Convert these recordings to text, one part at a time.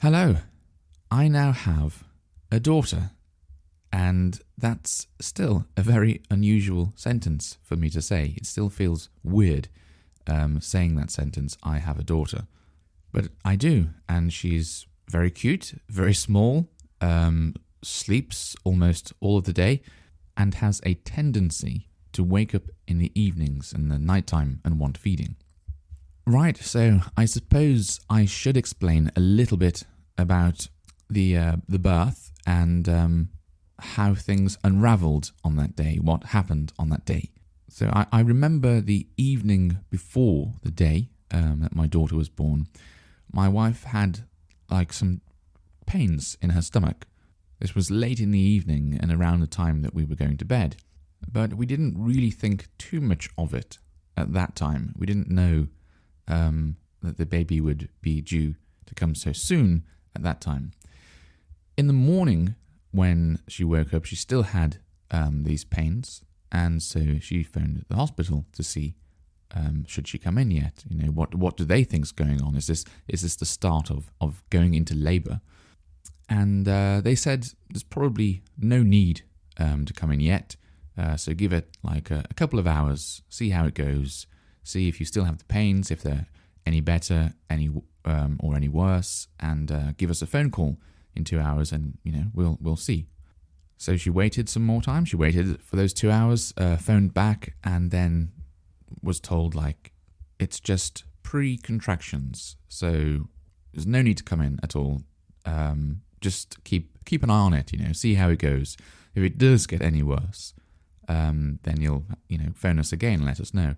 Hello, I now have a daughter, and that's still a very unusual sentence for me to say. It still feels weird saying that sentence, I have a daughter. But I do, and she's very cute, very small, sleeps almost all of the day, and has a tendency to wake up in the evenings and the nighttime and want feeding. Right, so I suppose I should explain a little bit about the birth and how things unravelled on that day, what happened on that day. So I remember the evening before the day that my daughter was born. My wife had like some pains in her stomach. This was late in the evening and around the time that we were going to bed. But we didn't really think too much of it at that time. We didn't know that the baby would be due to come so soon at that time. In the morning, when she woke up, she still had these pains, and so she phoned the hospital to see should she come in yet. You know, what do they think's going on? Is this the start of going into labour? And they said there's probably no need to come in yet. So give it like a couple of hours, see how it goes, see if you still have the pains, if they're any better, or any worse, and give us a phone call in 2 hours, and we'll see. So she waited some more time. She waited for those 2 hours, phoned back, and then was told like it's just pre-contractions, so there's no need to come in at all. Just keep an eye on it. See how it goes. If it does get any worse, then you'll phone us again and let us know.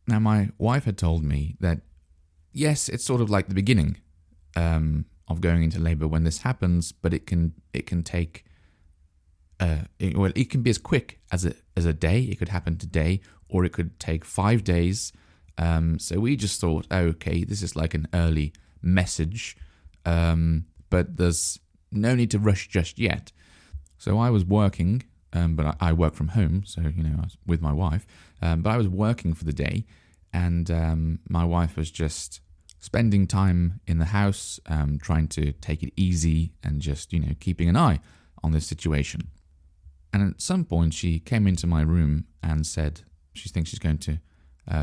Now, my wife had told me that, yes, it's sort of like the beginning of going into labour when this happens, but it can take, it can be as quick as a day. It could happen today, or it could take 5 days. So we just thought, okay, this is like an early message, but there's no need to rush just yet. So I was working. But I work from home, so I was with my wife. But I was working for the day, and my wife was just spending time in the house, trying to take it easy and just keeping an eye on this situation. And at some point, she came into my room and said she thinks she's going to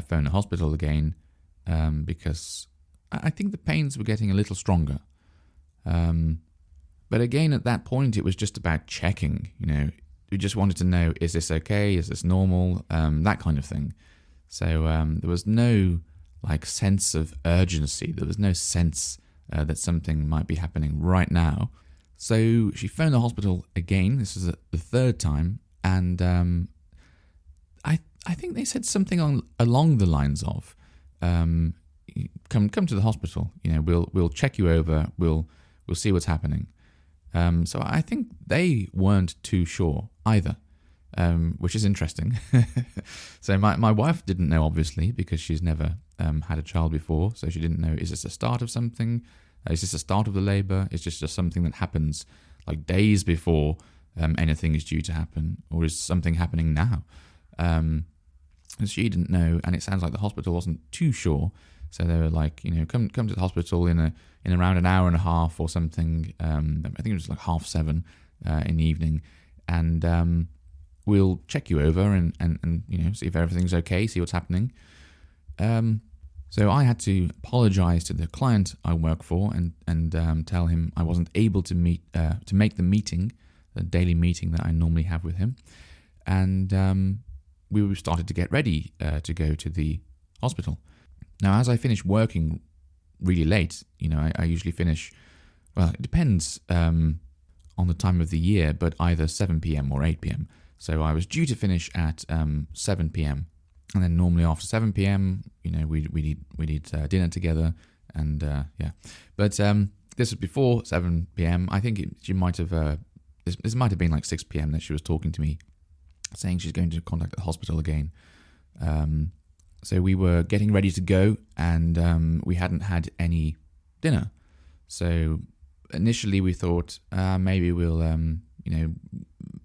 phone the hospital again because I think the pains were getting a little stronger. But again, at that point, it was just about checking. We just wanted to know, is this okay? Is this normal? That kind of thing. So there was no sense of urgency. There was no sense that something might be happening right now. So she phoned the hospital again. This was the third time, and I think they said something along the lines of, "Come to the hospital. We'll check you over. We'll see what's happening." So I think they weren't too sure either, which is interesting. So my wife didn't know, obviously, because she's never had a child before. So she didn't know, is this the start of something? Is this the start of the labour? Is this just something that happens like days before anything is due to happen? Or is something happening now? And she didn't know, and it sounds like the hospital wasn't too sure. So they were like, come to the hospital in around an hour and a half or something. I think it was like 7:30 in the evening, and we'll check you over and see if everything's okay, see what's happening. So I had to apologise to the client I work for and tell him I wasn't able to make the meeting, the daily meeting that I normally have with him, and we started to get ready to go to the hospital. Now, as I finished working really late, I usually finish, well, it depends on the time of the year, but either 7 p.m. or 8 p.m. So I was due to finish at 7 p.m. And then normally after 7 p.m., we eat dinner together, and yeah. But this was before 7 p.m. I think she might have, this might have been like 6 p.m. that she was talking to me, saying she's going to contact the hospital again. So we were getting ready to go, and we hadn't had any dinner. So initially we thought maybe we'll,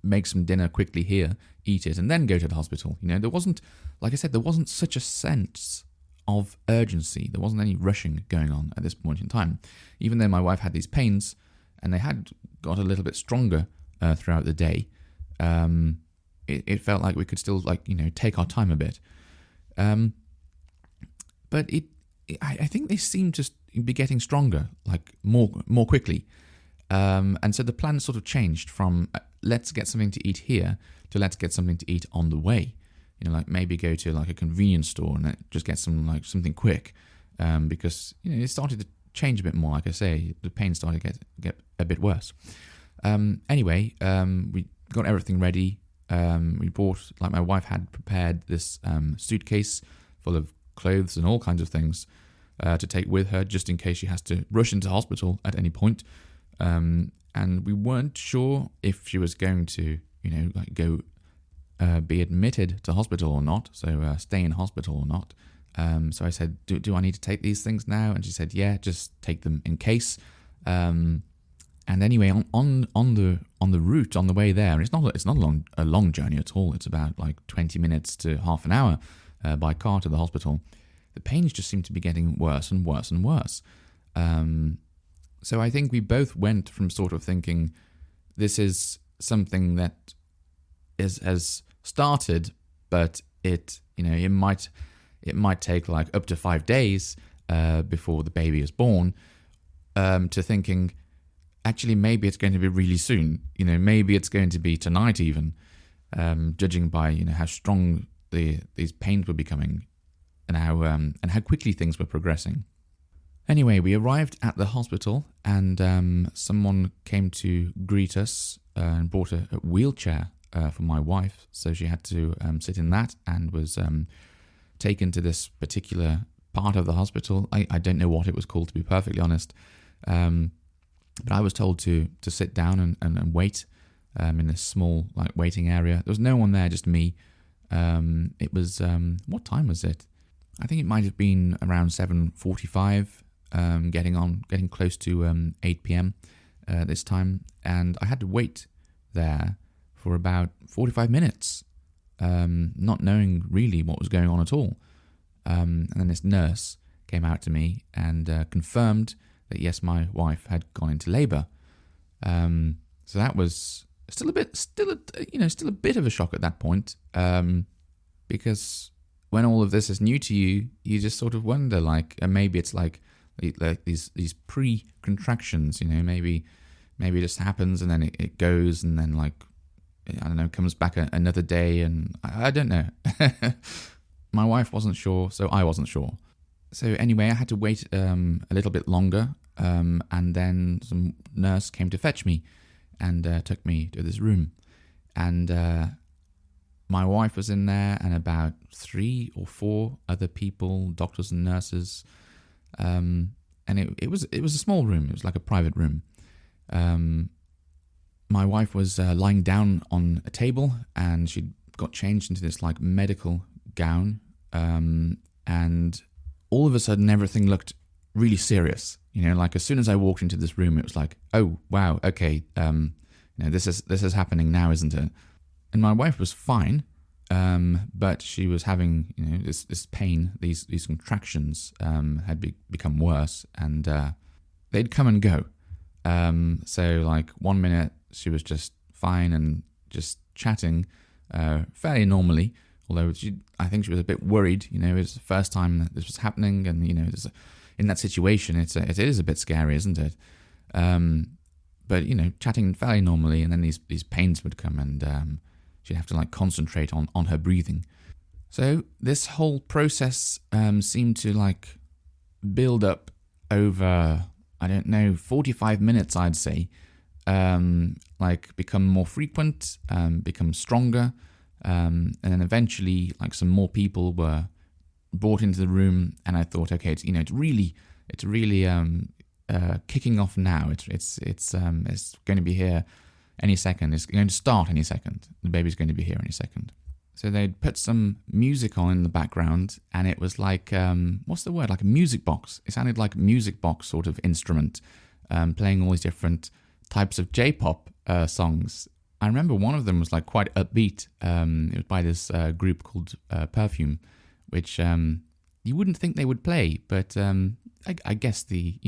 make some dinner quickly here, eat it, and then go to the hospital. There wasn't, like I said, there wasn't such a sense of urgency. There wasn't any rushing going on at this point in time. Even though my wife had these pains, and they had got a little bit stronger throughout the day, it felt like we could still take our time a bit. But I think they seemed to be getting stronger, like more quickly. And so the plan sort of changed from let's get something to eat here to let's get something to eat on the way. Like maybe go to like a convenience store and just get something quick, because it started to change a bit more. Like I say, the pain started to get a bit worse. Anyway, we got everything ready. We bought, like my wife had prepared this suitcase full of clothes and all kinds of things to take with her just in case she has to rush into hospital at any point. And we weren't sure if she was going to, go be admitted to hospital or not, so stay in hospital or not. So I said, do I need to take these things now? And she said, yeah, just take them in case. And anyway, on the route on the way there, it's not a long journey at all. It's about like 20 minutes to half an hour by car to the hospital. The pains just seemed to be getting worse and worse and worse. So I think we both went from sort of thinking this is something that has started, but it might take like up to 5 days before the baby is born, to thinking actually maybe it's going to be really soon. Maybe it's going to be tonight even, judging by how strong these pains were becoming and how quickly things were progressing. Anyway, we arrived at the hospital and someone came to greet us and brought a wheelchair for my wife. So she had to sit in that and was taken to this particular part of the hospital. I don't know what it was called, to be perfectly honest. But I was told to sit down and wait in this small waiting area. There was no one there, just me. It was, what time was it? I think it might have been around 7:45. Getting close to 8 p.m. This time, and I had to wait there for about 45 minutes, not knowing really what was going on at all. And then this nurse came out to me and confirmed that yes, my wife had gone into labour. So that was still a bit of a shock at that point, because when all of this is new to you, you just sort of wonder, maybe it's like these pre-contractions, maybe it just happens and then it goes and then I don't know, comes back another day, and I don't know. My wife wasn't sure, so I wasn't sure. So anyway, I had to wait a little bit longer, and then some nurse came to fetch me and took me to this room, and my wife was in there and about 3 or 4 other people, doctors and nurses. And it was a small room. It was like a private room. My wife was lying down on a table, and she'd got changed into this medical gown. And all of a sudden, everything looked really serious. As soon as I walked into this room, it was like, oh wow, okay, this is happening now, isn't it? And my wife was fine. But she was having, this pain, these contractions had become worse, and they'd come and go. So 1 minute she was just fine and just chatting fairly normally, although I think she was a bit worried. It was the first time that this was happening, and in that situation, it is a bit scary, isn't it? But chatting fairly normally, and then these pains would come, and she'd have to concentrate on her breathing. So this whole process seemed to build up over, 45 minutes, I'd say. Become more frequent, become stronger, and then eventually some more people were brought into the room, and I thought, okay, it's really kicking off now. It's going to be here any second. It's going to start any second. The baby's going to be here any second. So they'd put some music on in the background, and it was what's the word? Like a music box. It sounded like a music box sort of instrument, playing all these different types of J-pop songs. I remember one of them was quite upbeat. It was by this group called Perfume, which you wouldn't think they would play, but I guess the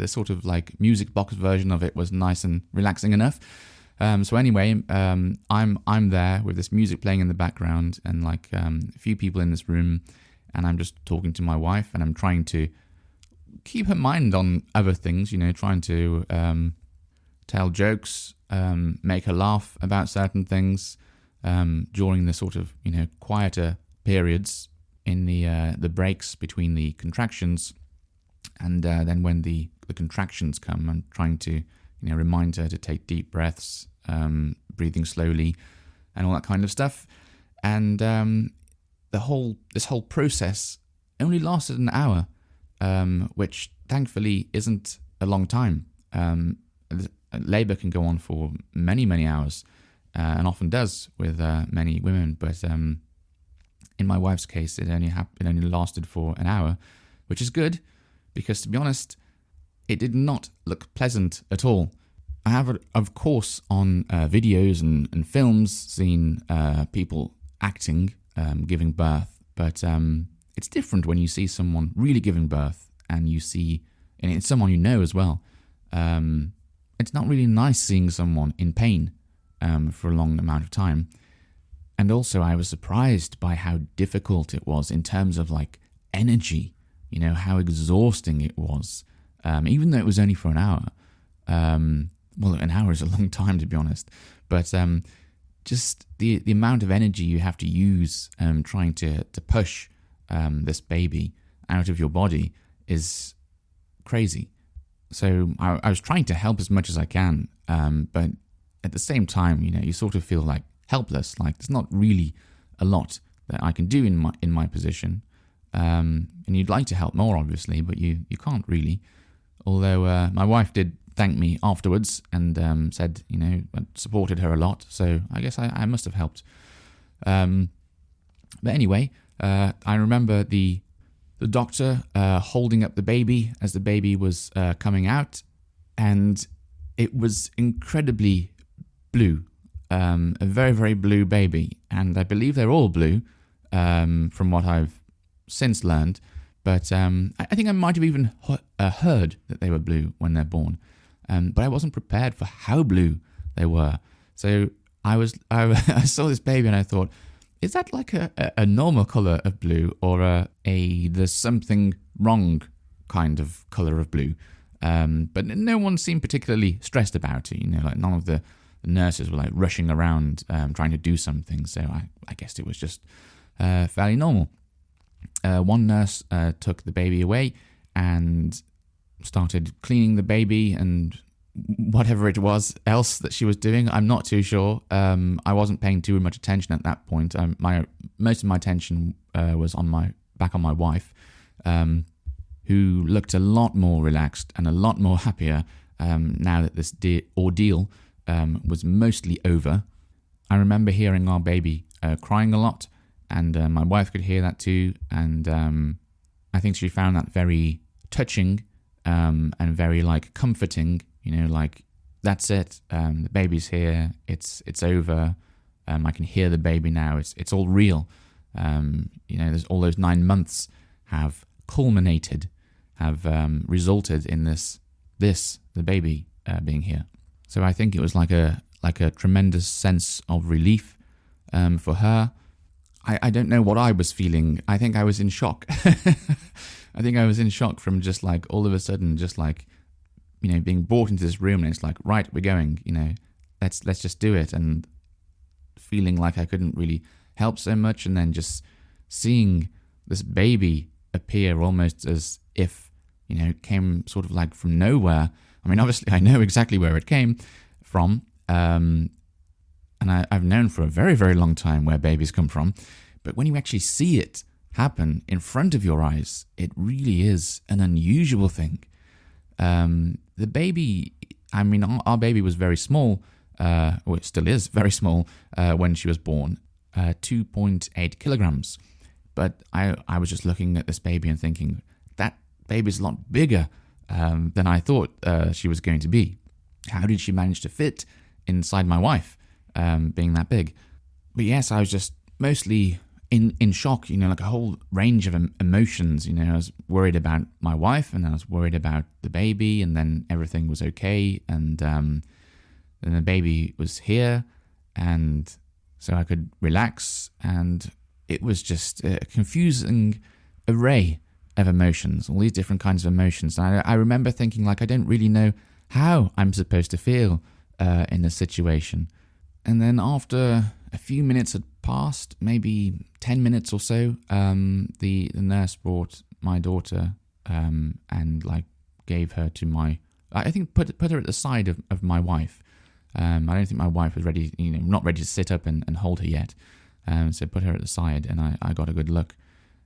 sort of like music box version of it was nice and relaxing enough. So anyway, I'm there with this music playing in the background, and like a few people in this room, and I'm just talking to my wife, and I'm trying to keep her mind on other things, trying to tell jokes, make her laugh about certain things during the sort of quieter periods in the breaks between the contractions, and then when the contractions come, I'm trying to remind her to take deep breaths, breathing slowly, and all that kind of stuff. And this whole process only lasted an hour, which thankfully isn't a long time. Labour can go on for many, many hours, and often does with many women. But in my wife's case, it only lasted for an hour, which is good, because to be honest, it did not look pleasant at all. I have, of course, on videos and films, seen people acting, giving birth, but it's different when you see someone really giving birth, and it's someone you know as well. It's not really nice seeing someone in pain for a long amount of time. And also, I was surprised by how difficult it was in terms of like energy, how exhausting it was, even though it was only for an hour. Well, an hour is a long time, to be honest, but just the amount of energy you have to use trying to push this baby out of your body is crazy. So I was trying to help as much as I can, but at the same time, you sort of feel like helpless. Like there's not really a lot that I can do in my position, and you'd like to help more, obviously, but you can't really. Although my wife did thank me afterwards and said, I supported her a lot, so I guess I must have helped. But anyway, I remember the doctor holding up the baby as the baby was coming out, and it was incredibly blue, a very, very blue baby, and I believe they're all blue, from what I've since learned, but I think I might have even heard that they were blue when they're born, but I wasn't prepared for how blue they were. So I saw this baby and I thought, is that like a normal colour of blue, or there's something wrong kind of colour of blue? But no one seemed particularly stressed about it, like none of the nurses were like rushing around trying to do something, so I guess it was just fairly normal. One nurse took the baby away and started cleaning the baby and whatever it was else that she was doing. I'm not too sure. I wasn't paying too much attention at that point. Most of my attention was back on my wife, who looked a lot more relaxed and a lot more happier now that this ordeal was mostly over. I remember hearing our baby crying a lot, and my wife could hear that too, and I think she found that very touching and very like comforting. Like that's it. The baby's here. It's over. I can hear the baby now. It's all real. There's all those 9 months have culminated, have resulted in the baby being here. So I think it was like a tremendous sense of relief for her. I don't know what I was feeling. I think I was in shock. I think I was in shock from just like all of a sudden, just like, being brought into this room, and it's like, right, we're going, let's just do it. And feeling like I couldn't really help so much. And then just seeing this baby appear almost as if, it came sort of like from nowhere. I mean, obviously I know exactly where it came from. And I've known for a very, very long time where babies come from. But when you actually see it happen in front of your eyes, it really is an unusual thing. The baby, our baby was very small, or it still is very small, when she was born, 2.8 kilograms. But I was just looking at this baby and thinking, that baby's a lot bigger than I thought she was going to be. How did she manage to fit inside my wife, being that big? But yes, I was just mostly in shock, like a whole range of emotions. I was worried about my wife, and I was worried about the baby, and then everything was okay, and then the baby was here, and so I could relax, and it was just a confusing array of emotions, all these different kinds of emotions. And I remember thinking, like, I don't really know how I'm supposed to feel in this situation. And then after a few minutes had passed, maybe 10 minutes or so, the nurse brought my daughter and like gave her to I think put her at the side of my wife. I don't think my wife was ready, not ready to sit up and hold her yet. So put her at the side, and I got a good look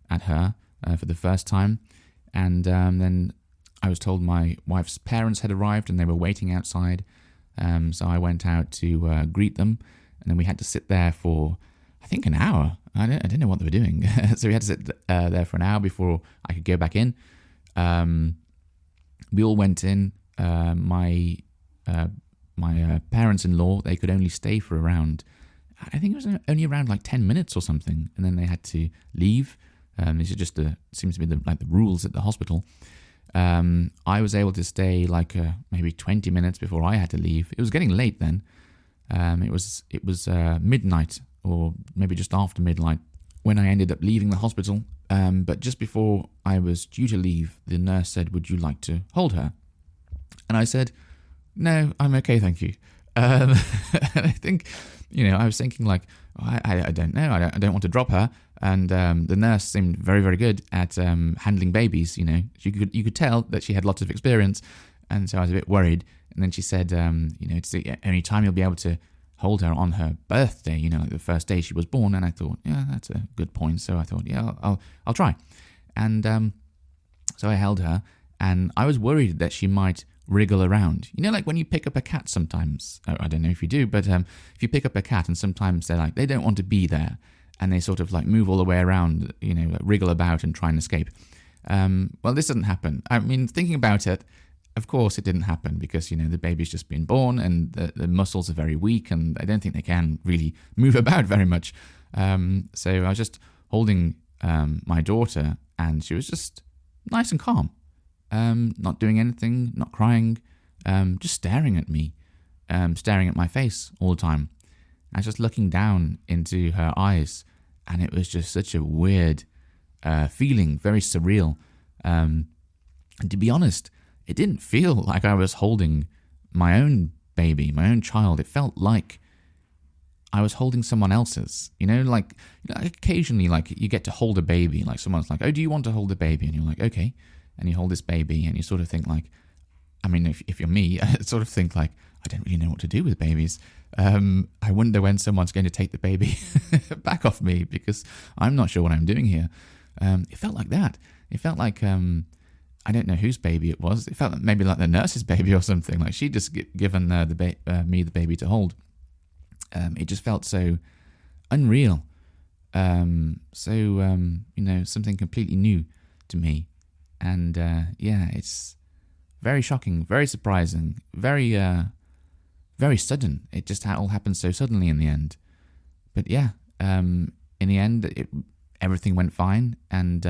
at her for the first time. And then I was told my wife's parents had arrived and they were waiting outside. So I went out to greet them, and then we had to sit there for, I think, an hour. I didn't know what they were doing. So we had to sit there for an hour before I could go back in. We all went in. My parents-in-law, they could only stay for around, I think it was only around like 10 minutes or something, and then they had to leave. This is just seems to be the rules at the hospital. I was able to stay like maybe 20 minutes before I had to leave. It was getting late then. It was midnight, or maybe just after midnight, when I ended up leaving the hospital. But just before I was due to leave, the nurse said, "Would you like to hold her?" And I said, "No, I'm okay, thank you." And I think, I was thinking like, I don't know, I don't want to drop her. And the nurse seemed very, very good at handling babies. You could tell that she had lots of experience, and so I was a bit worried. And then she said, it's the only time you'll be able to hold her on her birthday, like the first day she was born. And I thought, yeah, that's a good point. So I thought, yeah, I'll try. And so I held her, and I was worried that she might wriggle around. Like when you pick up a cat sometimes, I don't know if you do, but if you pick up a cat and sometimes they don't want to be there, and they sort of like move all the way around, wriggle about and try and escape. Well, this didn't happen. I mean, thinking about it, of course it didn't happen, because, the baby's just been born, and the muscles are very weak, and I don't think they can really move about very much. So I was just holding my daughter, and she was just nice and calm. Not doing anything, not crying, just staring at me, staring at my face all the time. I was just looking down into her eyes, and it was just such a weird feeling, very surreal. And to be honest, it didn't feel like I was holding my own baby, my own child. It felt like I was holding someone else's. Like occasionally, like you get to hold a baby, like someone's like, "Oh, do you want to hold a baby?" And you're like, "Okay." And you hold this baby, and you sort of think like, I mean, if you're me, I sort of think like, I don't really know what to do with babies. I wonder when someone's going to take the baby back off me, because I'm not sure what I'm doing here. It felt like that. It felt like, I don't know whose baby it was. It felt like maybe like the nurse's baby or something. Like she'd just given me the baby to hold. It just felt so unreal. Something completely new to me. And it's very shocking, very surprising, very sudden. It just all happened so suddenly in the end. But yeah, in the end, everything went fine, and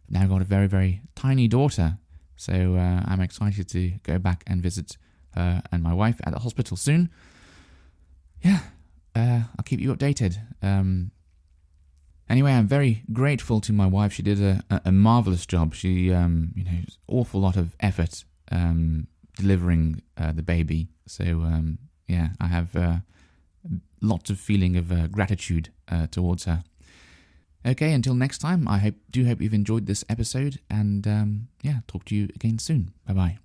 now got a very, very tiny daughter. So I'm excited to go back and visit her and my wife at the hospital soon. Yeah, I'll keep you updated. Anyway, I'm very grateful to my wife. She did a marvelous job. She, awful lot of effort delivering the baby. So, I have lots of feeling of gratitude towards her. Okay, until next time, I hope you've enjoyed this episode, and talk to you again soon. Bye-bye.